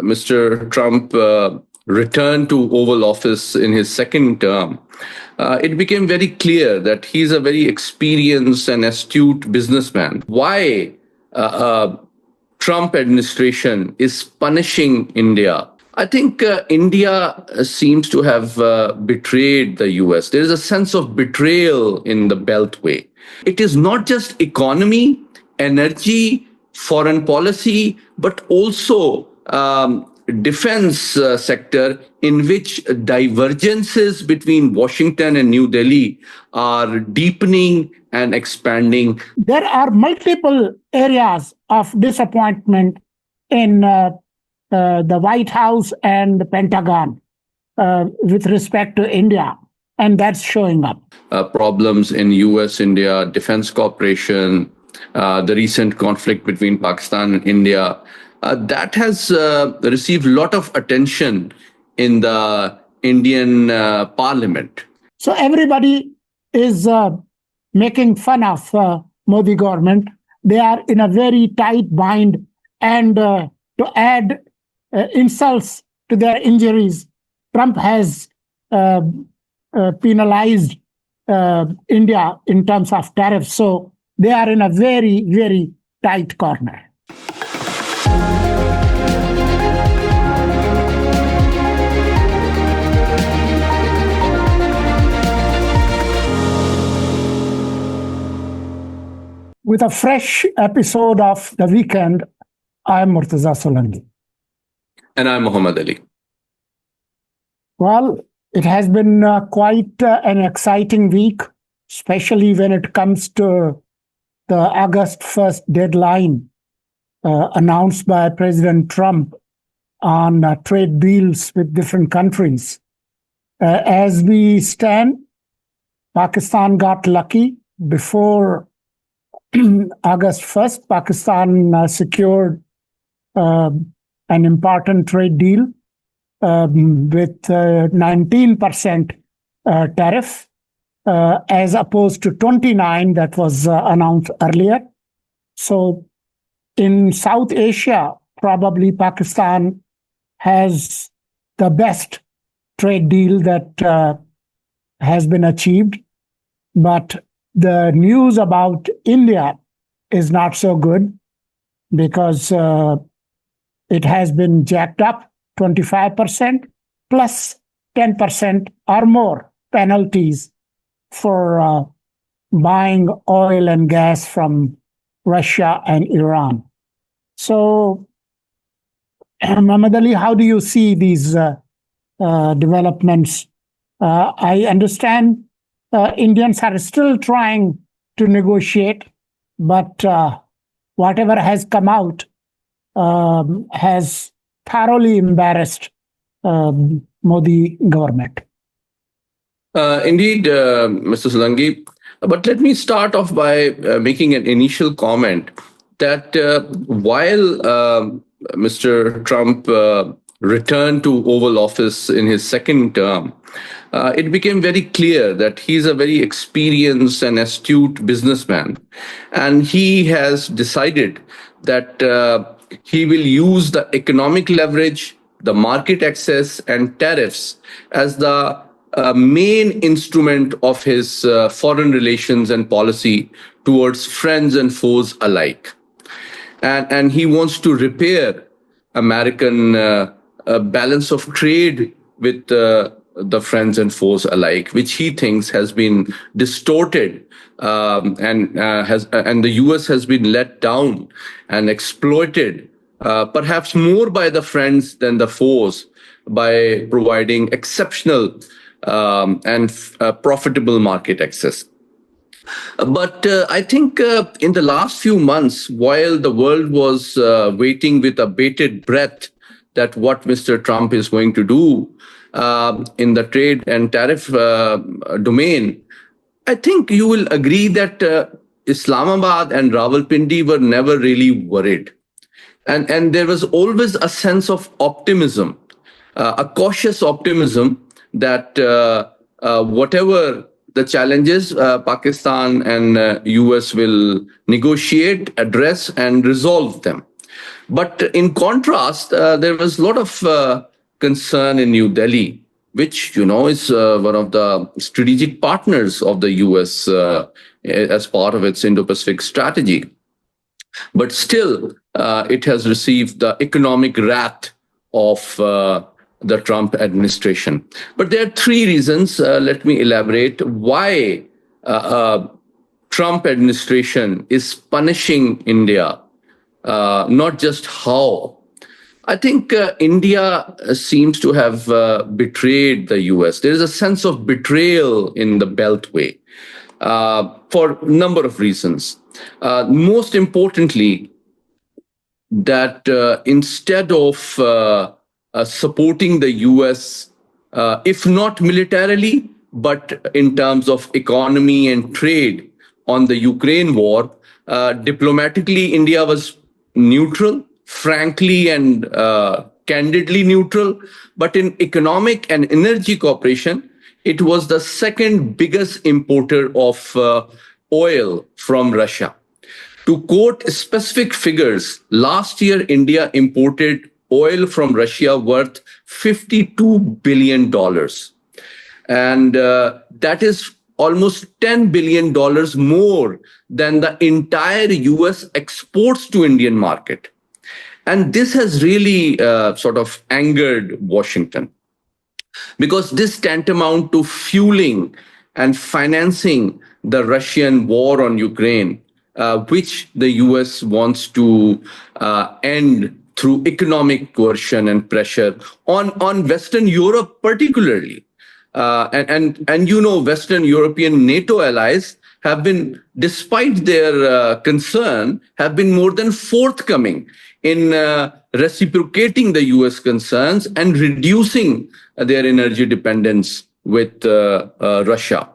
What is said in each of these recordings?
Mr. Trump returned to Oval Office in his second term, it became very clear that he's a very experienced and astute businessman. Why Trump administration is punishing India? I think India seems to have betrayed the US. There is a sense of betrayal in the Beltway. It is not just economy, energy, foreign policy, but also defense sector, in which divergences between Washington and New Delhi are deepening and expanding. There are multiple areas of disappointment in the White House and the Pentagon with respect to India, and that's showing up. Problems in US-India defense cooperation, the recent conflict between Pakistan and India, that has received a lot of attention in the Indian parliament. So everybody is making fun of Modi government. They are in a very tight bind, and to add insults to their injuries, Trump has penalized India in terms of tariffs. So they are in a very, very tight corner. With a fresh episode of The Weekend, I'm Murtaza Solangi. And I'm Muhammad Ali. Well, it has been quite an exciting week, especially when it comes to the August 1st deadline announced by President Trump on trade deals with different countries. As we stand, Pakistan got lucky. Before August 1st, Pakistan secured an important trade deal with 19% tariff, as opposed to 29% that was announced earlier. So in South Asia, probably Pakistan has the best trade deal that has been achieved. But the news about India is not so good, because it has been jacked up 25% plus 10% or more penalties for buying oil and gas from Russia and Iran. So, Muhammad Ali, how do you see these developments? I understand Indians are still trying to negotiate, but whatever has come out has thoroughly embarrassed Modi government. Indeed, Mr. Solangi. But let me start off by making an initial comment that while Mr. Trump returned to Oval Office in his second term, it became very clear that he's a very experienced and astute businessman. And he has decided that he will use the economic leverage, the market access, and tariffs as the main instrument of his foreign relations and policy towards friends and foes alike. And he wants to repair American balance of trade with the friends and foes alike, which he thinks has been distorted, and the US has been let down and exploited, perhaps more by the friends than the foes, by providing exceptional and profitable market access. But I think in the last few months, while the world was waiting with a bated breath that what Mr. Trump is going to do in the trade and tariff domain, I think you will agree that Islamabad and Rawalpindi were never really worried. And there was always a sense of optimism, a cautious optimism that whatever the challenges, Pakistan and US will negotiate, address, and resolve them. But in contrast, there was a lot of concern in New Delhi, which is one of the strategic partners of the U.S. As part of its Indo-Pacific strategy. But still, it has received the economic wrath of the Trump administration. But there are three reasons. Let me elaborate why Trump administration is punishing India, not just how. I think India seems to have betrayed the US. There is a sense of betrayal in the Beltway for a number of reasons. Most importantly, that instead of supporting the US, if not militarily, but in terms of economy and trade on the Ukraine war, diplomatically, India was neutral, frankly and candidly neutral. But in economic and energy cooperation, it was the second biggest importer of oil from Russia. To quote specific figures, last year India imported oil from Russia worth $52 billion. And that is almost $10 billion more than the entire US exports to Indian market. And this has really sort of angered Washington, because this tantamount to fueling and financing the Russian war on Ukraine, which the US wants to end through economic coercion and pressure on Western Europe particularly. And Western European NATO allies have been, despite their concern, have been more than forthcoming in reciprocating the US concerns and reducing their energy dependence with Russia,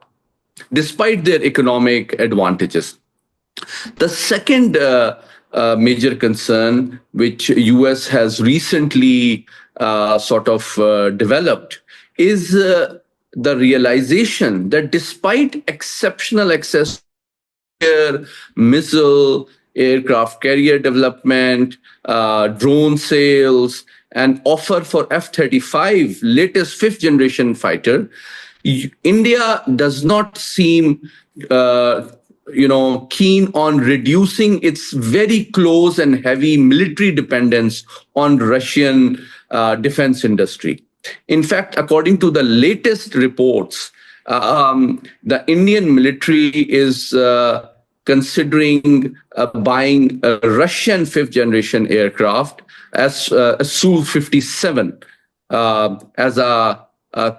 despite their economic advantages. The second major concern, which US has recently developed, is the realization that despite exceptional access to missile, aircraft carrier development, drone sales, and offer for F-35, latest fifth generation fighter, India does not seem keen on reducing its very close and heavy military dependence on Russian defense industry. In fact, according to the latest reports, the Indian military is considering buying a Russian fifth generation aircraft as a Su-57 as a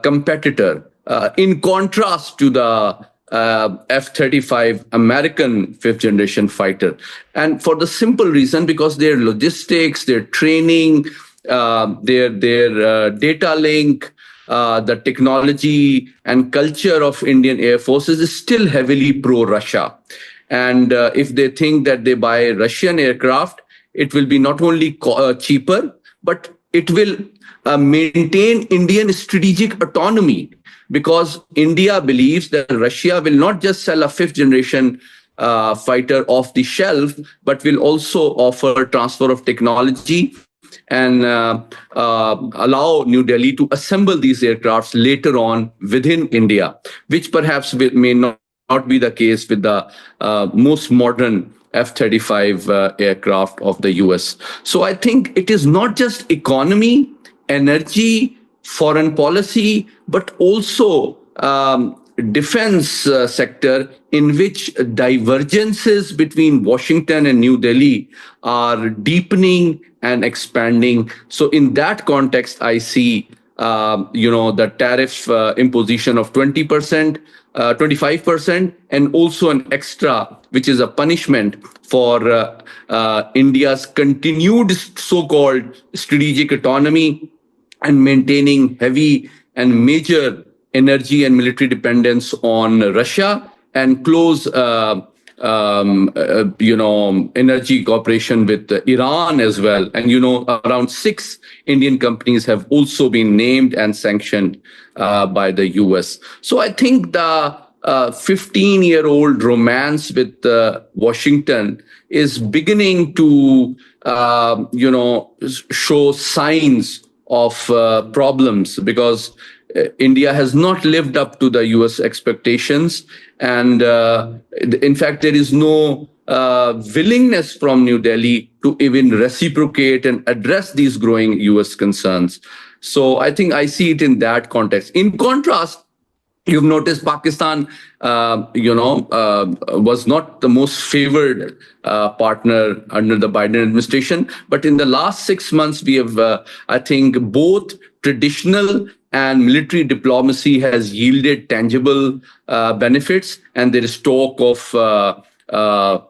competitor, in contrast to the F-35 American fifth generation fighter. And for the simple reason, because their logistics, their training, their data link, the technology and culture of Indian Air Forces is still heavily pro-Russia. And if they think that they buy Russian aircraft, it will be not only cheaper, but it will maintain Indian strategic autonomy, because India believes that Russia will not just sell a fifth generation fighter off the shelf, but will also offer transfer of technology and allow New Delhi to assemble these aircrafts later on within India, which perhaps may not be the case with the most modern F-35 aircraft of the US. So I think it is not just economy, energy, foreign policy, but also defense sector, in which divergences between Washington and New Delhi are deepening and expanding. So in that context, I see the tariff imposition of 20%, 25%, and also an extra, which is a punishment for India's continued so-called strategic autonomy and maintaining heavy and major energy and military dependence on Russia, and close energy cooperation with Iran as well. And around 6 Indian companies have also been named and sanctioned by the US. So I think the 15-year-old romance with Washington is beginning to, show signs of problems, because India has not lived up to the US expectations. And in fact, there is no willingness from New Delhi to even reciprocate and address these growing US concerns. So I think I see it in that context. In contrast, you've noticed Pakistan, was not the most favored partner under the Biden administration. But in the last 6 months, we have, I think, both traditional and military diplomacy has yielded tangible benefits, and there is talk of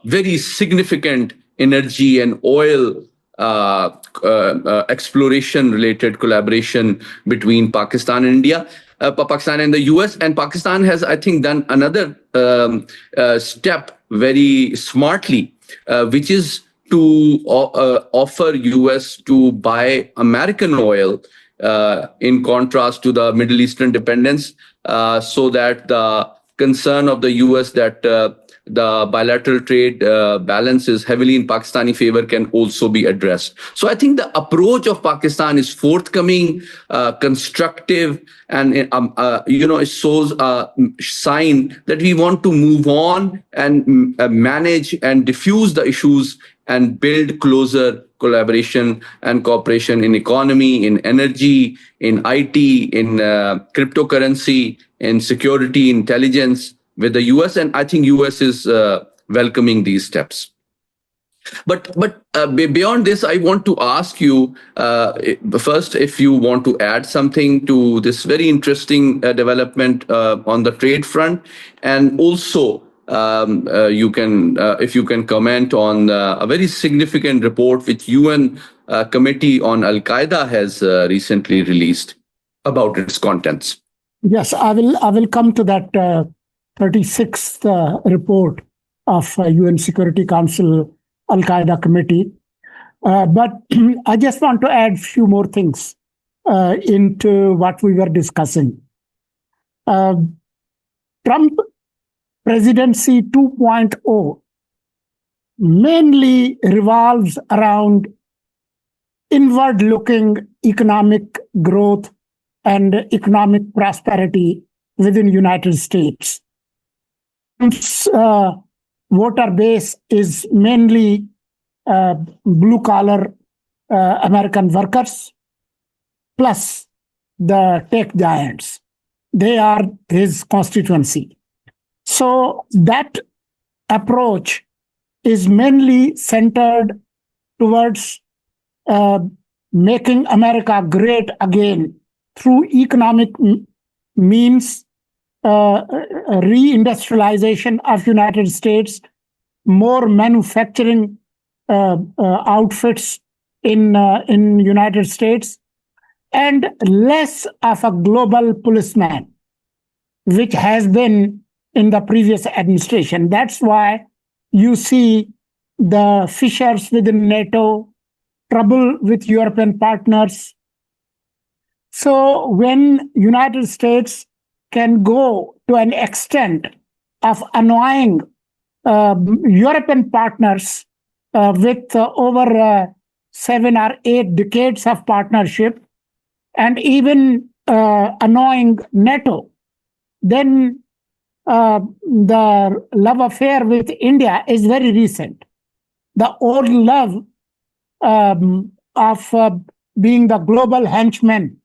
very significant energy and oil exploration related collaboration between Pakistan and India, Pakistan and the US. And Pakistan has, I think, done another step very smartly, which is to offer US to buy American oil, in contrast to the Middle Eastern dependence, so that the concern of the US that the bilateral trade balance is heavily in Pakistani favor can also be addressed. So I think the approach of Pakistan is forthcoming, constructive, and it shows a sign that we want to move on and manage and diffuse the issues and build closer collaboration and cooperation in economy, in energy, in IT, in cryptocurrency, in security, intelligence with the US. And I think US is welcoming these steps. But beyond this, I want to ask you first if you want to add something to this very interesting development on the trade front, and also you can, if you can comment on a very significant report which UN Committee on Al Qaeda has recently released about its contents. Yes, I will come to that 36th report of UN Security Council Al Qaeda Committee. But I just want to add a few more things into what we were discussing. Trump presidency 2.0 mainly revolves around inward-looking economic growth and economic prosperity within the United States. Voter base is mainly blue-collar American workers, plus the tech giants. They are his constituency. So that approach is mainly centered towards making America great again through economic means, reindustrialization of United States, more manufacturing outfits in United States, and less of a global policeman, which has been in the previous administration. That's why you see the fissures within NATO, trouble with European partners. So when United States can go to an extent of annoying European partners with over 7 or 8 decades of partnership, and even annoying NATO, then the love affair with India is very recent. The old love of being the global henchman,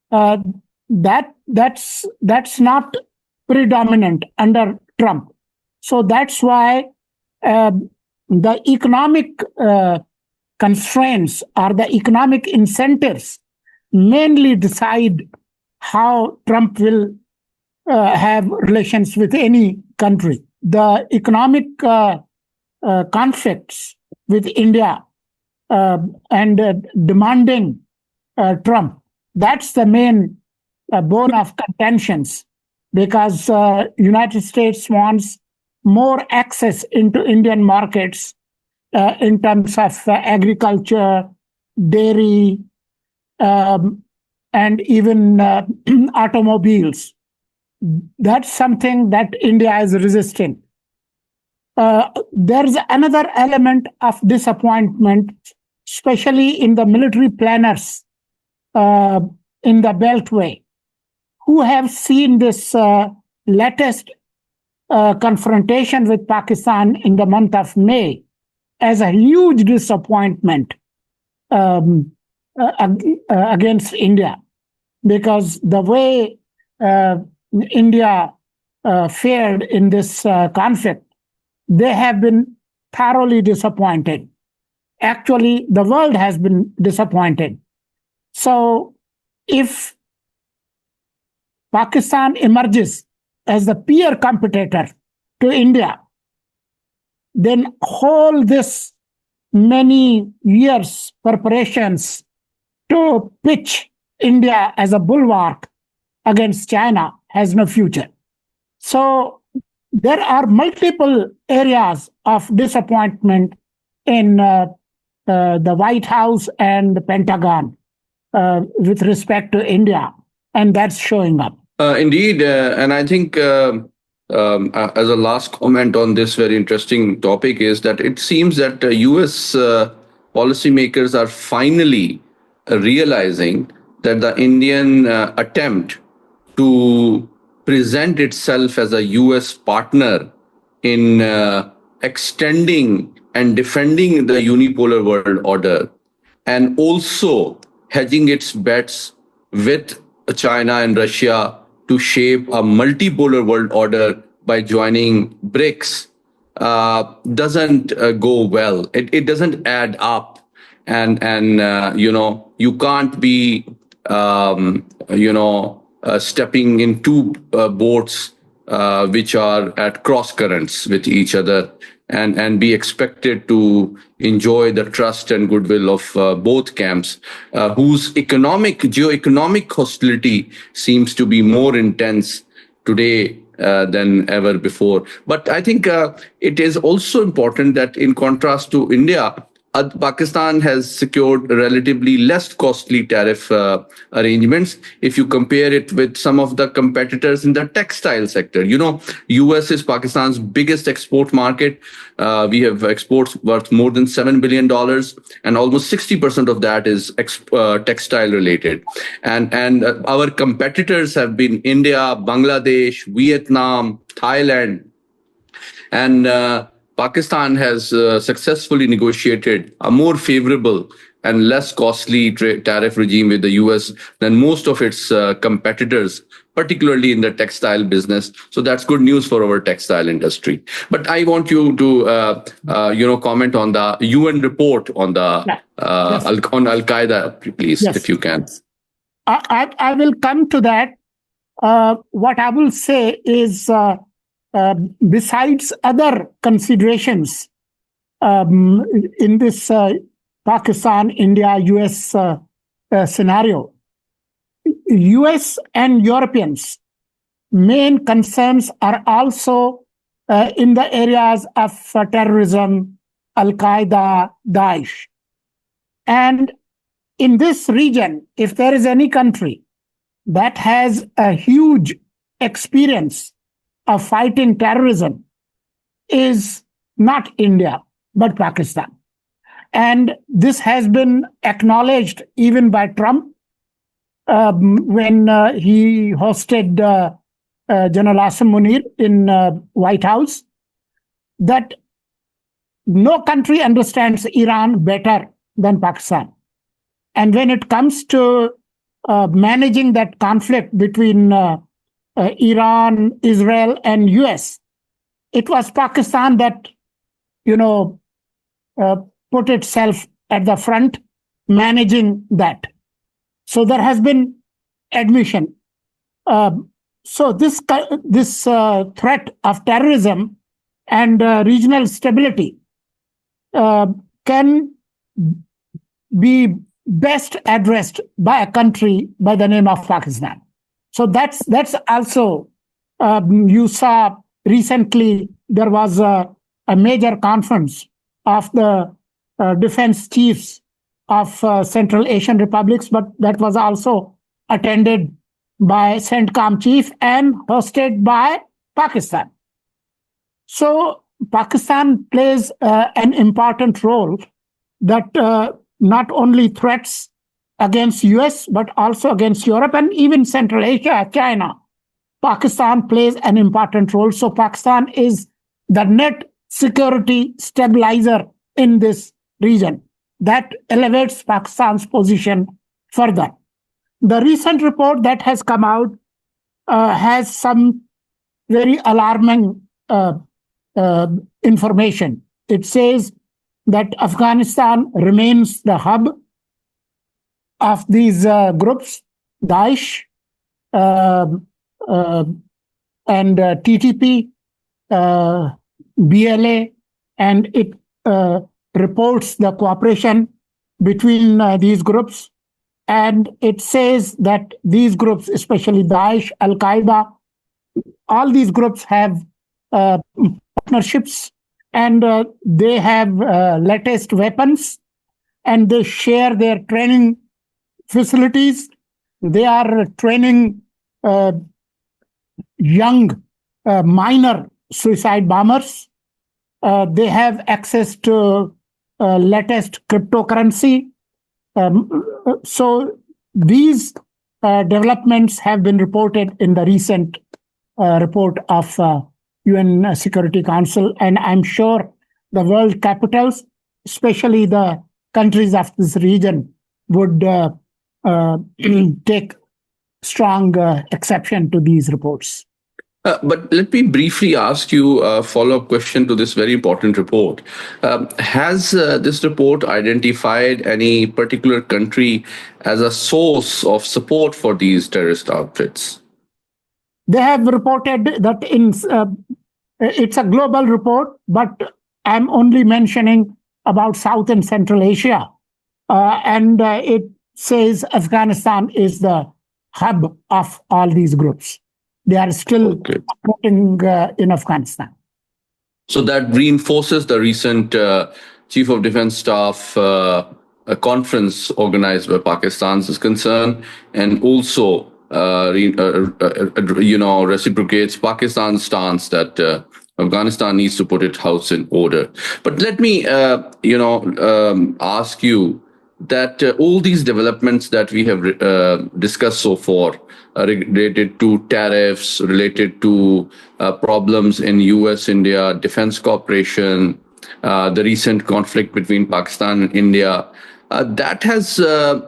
that's not predominant under Trump. So that's why the economic constraints or the economic incentives mainly decide how Trump will have relations with any country. The economic conflicts with India and demanding Trump, that's the main bone of contentions, because United States wants more access into Indian markets in terms of agriculture, dairy, and even automobiles. that's something that India is resisting. There's another element of disappointment, especially in the military planners uh, in the Beltway, who have seen this latest confrontation with Pakistan in the month of May as a huge disappointment um, against India, because the way uh, India fared in this conflict, they have been thoroughly disappointed. Actually, the world has been disappointed. So, if Pakistan emerges as the peer competitor to India, then whole this many years preparations to pitch India as a bulwark against China has no future. So there are multiple areas of disappointment in the White House and the Pentagon with respect to India, and that's showing up. Indeed, and I think as a last comment on this very interesting topic is that it seems that U.S. Policymakers are finally realizing that the Indian attempt to present itself as a U.S. partner in extending and defending the unipolar world order, and also hedging its bets with China and Russia to shape a multipolar world order by joining BRICS doesn't go well. It doesn't add up, and you can't be stepping in two boats which are at cross currents with each other, and be expected to enjoy the trust and goodwill of both camps, whose geoeconomic hostility seems to be more intense today than ever before. But I think it is also important that, in contrast to India, Pakistan has secured relatively less costly tariff arrangements if you compare it with some of the competitors in the textile sector. US is Pakistan's biggest export market. We have exports worth more than $7 billion, and almost 60% of that is textile related. And our competitors have been India, Bangladesh, Vietnam, Thailand, and Pakistan has successfully negotiated a more favorable and less costly tariff regime with the US than most of its competitors, particularly in the textile business. So that's good news for our textile industry. But I want you to, comment on the UN report on the Yes. on Al Qaeda, please, Yes. if you can. I will come to that. What I will say is, besides other considerations in this Pakistan, India, US scenario, US and Europeans' main concerns are also in the areas of terrorism, Al Qaeda, Daesh. And in this region, if there is any country that has a huge experience of fighting terrorism, is not India, but Pakistan. And this has been acknowledged even by Trump when he hosted General Asim Munir in White House, that no country understands Iran better than Pakistan. And when it comes to managing that conflict between Iran, Israel, and US, it was Pakistan that, put itself at the front, managing that. So there has been admission. So this threat of terrorism and regional stability can be best addressed by a country by the name of Pakistan. So that's also, you saw recently there was a major conference of the defense chiefs of Central Asian republics, but that was also attended by CENTCOM chief and hosted by Pakistan. So Pakistan plays an important role that not only threats against US, but also against Europe and even Central Asia, China. Pakistan plays an important role. So Pakistan is the net security stabilizer in this region. That elevates Pakistan's position further. The recent report that has come out has some very alarming information. It says that Afghanistan remains the hub of these groups, Daesh and TTP, BLA, and it reports the cooperation between these groups. And it says that these groups, especially Daesh, Al-Qaeda, all these groups have partnerships, and they have latest weapons, and they share their training facilities. They are training young minor suicide bombers. They have access to latest cryptocurrency. So these developments have been reported in the recent report of UN Security Council, and I'm sure the world capitals, especially the countries of this region, would take strong exception to these reports. But let me briefly ask you a follow-up question to this very important report. Has this report identified any particular country as a source of support for these terrorist outfits? They have reported that it's a global report, but I'm only mentioning about South and Central Asia. And it says Afghanistan is the hub of all these groups. They are still operating in Afghanistan. So that reinforces the recent Chief of Defense Staff a conference organized by Pakistan is concerned, and also reciprocates Pakistan's stance that Afghanistan needs to put its house in order. But let me ask you that all these developments that we have discussed so far related to tariffs, related to problems in US-India defense cooperation, the recent conflict between Pakistan and India, that has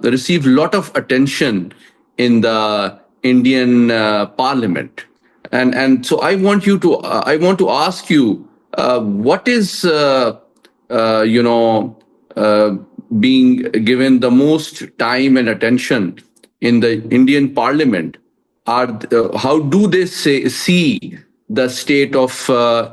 received a lot of attention in the Indian Parliament. And so I want to ask you, what is being given the most time and attention in the Indian Parliament? How do they see the state of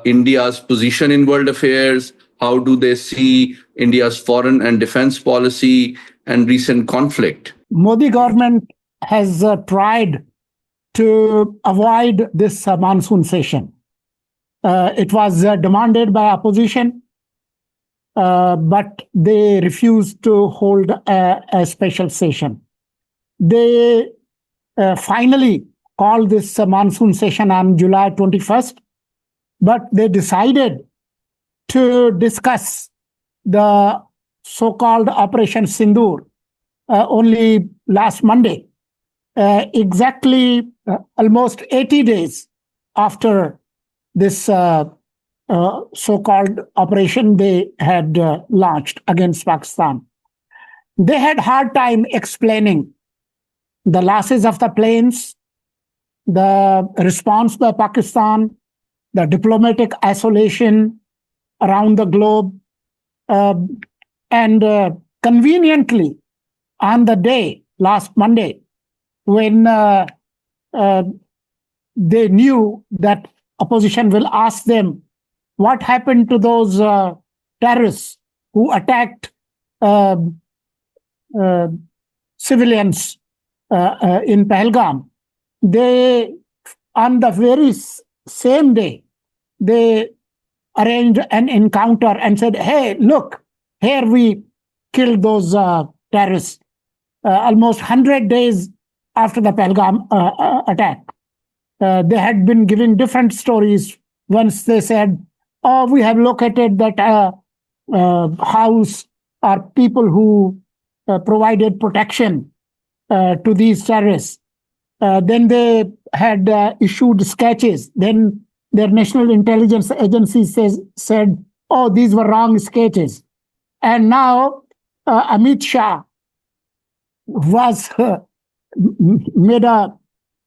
India's position in world affairs? How do they see India's foreign and defense policy and recent conflict? Modi government has tried to avoid this monsoon session. It was demanded by opposition, but they refused to hold a special session. They finally called this monsoon session on July 21st, but they decided to discuss the so-called Operation Sindoor only last Monday, exactly almost 80 days after this so-called operation they had launched against Pakistan. They had hard time explaining the losses of the planes, the response by Pakistan, the diplomatic isolation around the globe, and conveniently on the day, last Monday, when they knew that opposition will ask them what happened to those terrorists who attacked civilians in Pahalgam. They, on the very same day, they arranged an encounter and said, hey, look, here we killed those terrorists. Almost 100 days after the Pahalgam attack. They had been giving different stories. Once they said, "Oh, we have located that house or people who provided protection to these terrorists." Then they had issued sketches. Then their national intelligence agency said, "Oh, these were wrong sketches." And now Amit Shah was made a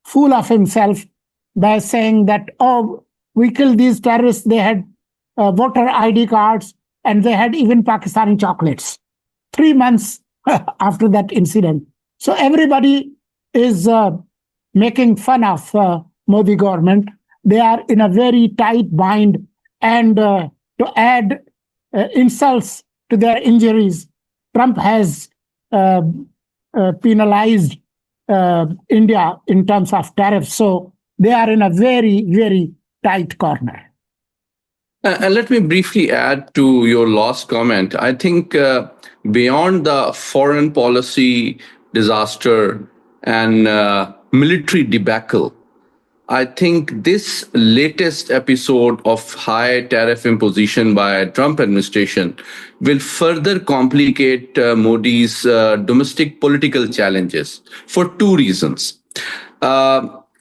fool of himself by saying that, "Oh, we killed these terrorists. They had voter ID cards and they had even Pakistani chocolates." 3 months after that incident. So everybody is making fun of Modi government. They are in a very tight bind, and to add insults to their injuries, Trump has penalized India in terms of tariffs. So they are in a very, very tight corner. And let me briefly add to your last comment. I think beyond the foreign policy disaster and military debacle, I think this latest episode of high tariff imposition by Trump administration will further complicate Modi's domestic political challenges for two reasons.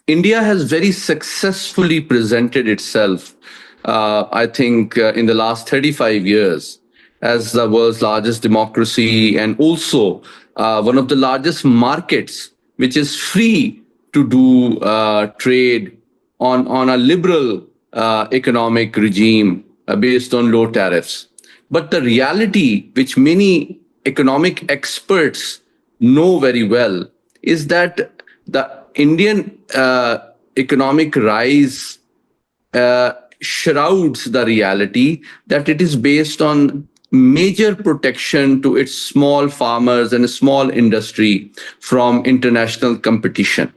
India has very successfully presented itself, I think, in the last 35 years as the world's largest democracy and also one of the largest markets, which is free to do trade on a liberal economic regime based on low tariffs. But the reality, which many economic experts know very well, is that the Indian economic rise shrouds the reality that it is based on major protection to its small farmers and small industry from international competition.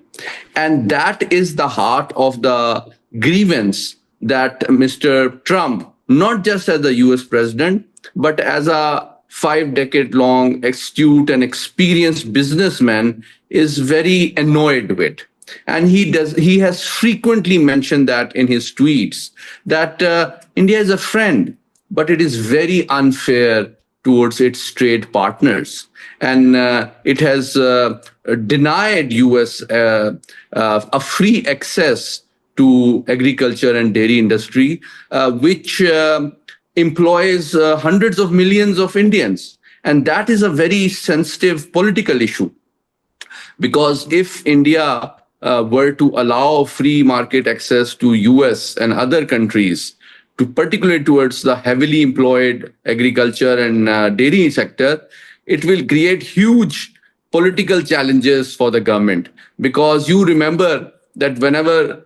And that is the heart of the grievance that Mr. Trump, not just as the US president, but as a 5-decade-long astute and experienced businessman, is very annoyed with. And he has frequently mentioned that in his tweets, that India is a friend, but it is very unfair towards its trade partners. And it has denied US a free access to agriculture and dairy industry, which employs hundreds of millions of Indians. And that is a very sensitive political issue. Because if India were to allow free market access to US and other countries, to particularly towards the heavily employed agriculture and dairy sector, it will create huge political challenges for the government. Because you remember that whenever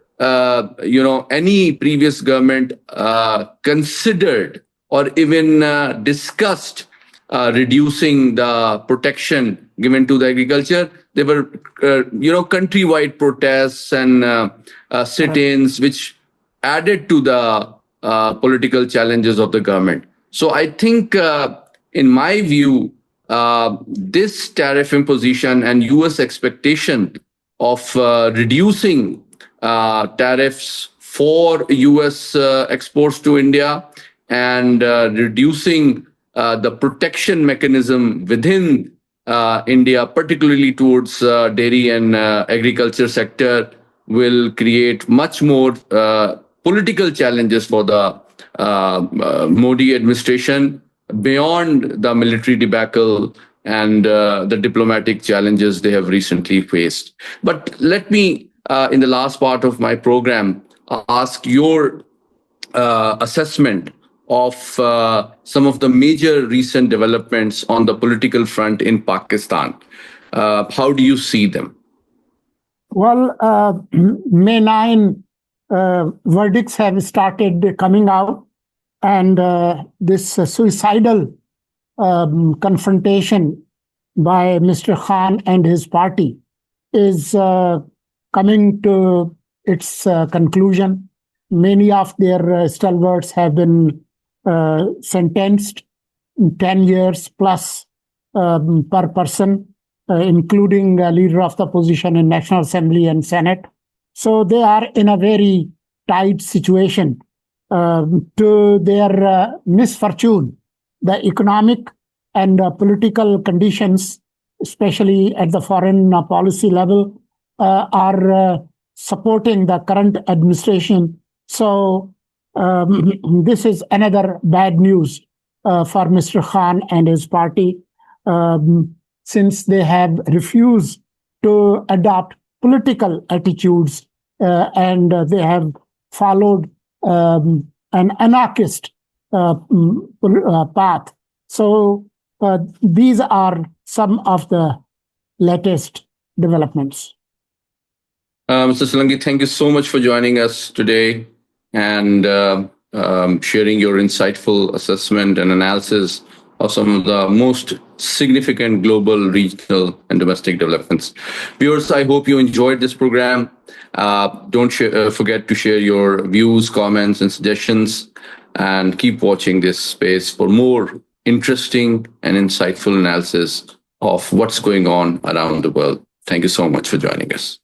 any previous government considered or even discussed reducing the protection given to the agriculture, there were countrywide protests and sit-ins, which added to the political challenges of the government. So I think, in my view, this tariff imposition and US expectation of reducing tariffs for US exports to India and reducing the protection mechanism within India, particularly towards dairy and agriculture sector, will create much more political challenges for the Modi administration beyond the military debacle and the diplomatic challenges they have recently faced. But let me, in the last part of my program, ask your assessment of some of the major recent developments on the political front in Pakistan. How do you see them? Well, May 9 verdicts have started coming out, and this suicidal confrontation by Mr. Khan and his party is coming to its conclusion. Many of their stalwarts have been sentenced 10 years plus per person. including leader of the opposition in National Assembly and Senate. So they are in a very tight situation. To their misfortune, the economic and political conditions, especially at the foreign policy level, are supporting the current administration. So this is another bad news for Mr. Khan and his party, since they have refused to adopt political attitudes and they have followed an anarchist path. So these are some of the latest developments. Mr. Solangi, thank you so much for joining us today and sharing your insightful assessment and analysis of some of the most significant global, regional, and domestic developments. Viewers, I hope you enjoyed this program. Don't forget to share your views, comments, and suggestions, and keep watching this space for more interesting and insightful analysis of what's going on around the world. Thank you so much for joining us.